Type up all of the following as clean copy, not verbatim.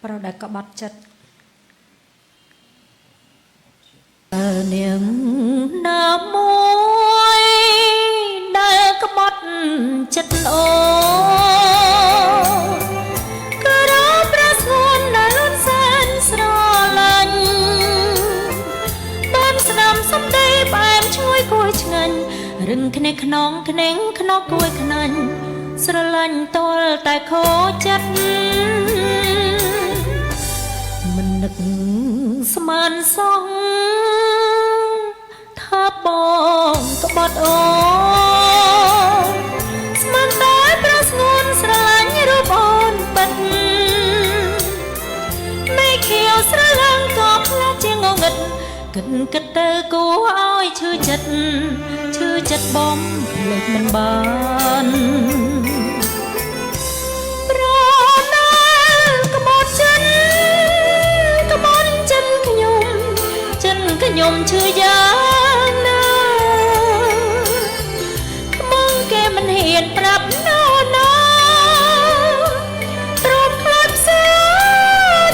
ប្រដៅក្បត់ចិត្តនាងណាមួយដែលក្បត់ចិត្តអូក៏រកប្រស្ងួនដែលសែនស្រឡាញ់បានស្ដាំសំដីផ្អែមឈ្ងុយគួយឆ្ងាញ់រឹងគ្នាខ្នងខ្នែងខ្នងគួយខ្នាញ់ស្រឡាញ់តលតែខូចចិត្តមិននឹកស្មានសងថាបងក្បត់អូស្មានតែប្រស្ងួនស្រឡាញ់រូបអូនពិតមេខៀវស្រឡាញ់ក៏ផ្លាស់ជាងងឹតគិតទៅគួរឲ្យឈឺចិត្តបំភ្លេចមិនបានប្រណាក្បត់ចិនខ្ញុំឈឺយ៉ាងណាខ្មងគេមិនហ៊ានប្រាប់ណាទ្រពខ្លាចផ្សា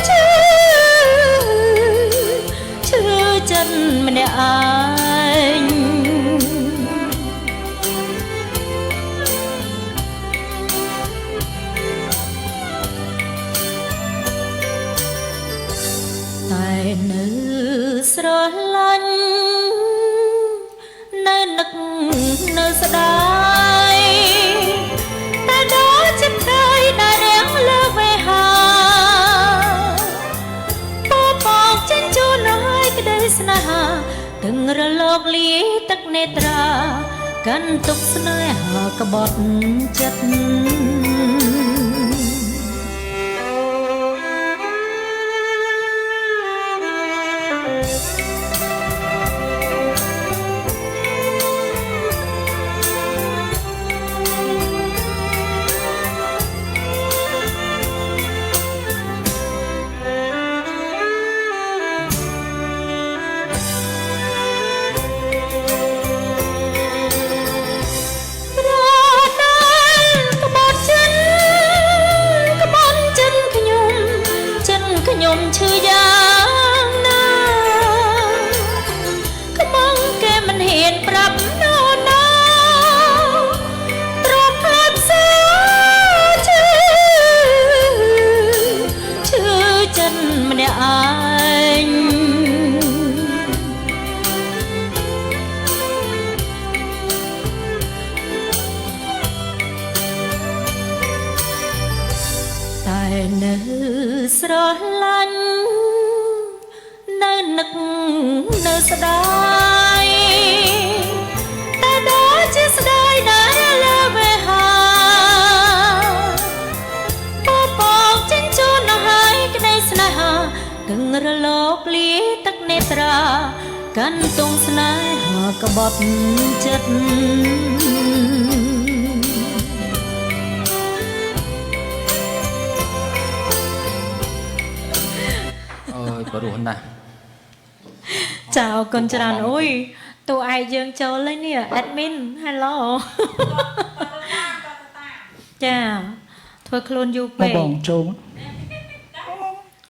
ឈឺចិនម្នាក់ឯងតែនៅស្រឡាញ់នៅនឹកនៅស្ដាយតែដល់ចិត្តកាយដែលរាំងលើវេហាបបោកចិញ្ចូនឲ្យក្តីស្នេហាទាំងរលកលាយទឹកនេត្រាកាន់ទុកស្នេហាក្បត់ចិត្តខ្ញុំឈឺយ៉ាងណាខ្មងគេមិនហ៊ានប្រាប់ណាទ្រពខ្លាចផ្សាឈឺចិនម្នាក់ឯងតែនៅស្រឡាញ់នៅនឹកនៅស្ដាយតែដល់ជាស្ដាយដែលលើវេហាបបោកចិញ្ចូនឲ្យក្តីស្នេហាទាំងរលកលាយទឹកនេត្រាកាន់ទងស្នេហាក្បត់ចិត្តព្រោះណាស់ចាអរគុណច្រើនអូយតួឯងយើងចូលហើយនេះ admin hello ចាធ្វើខ្លួនយូរពេកបងចូល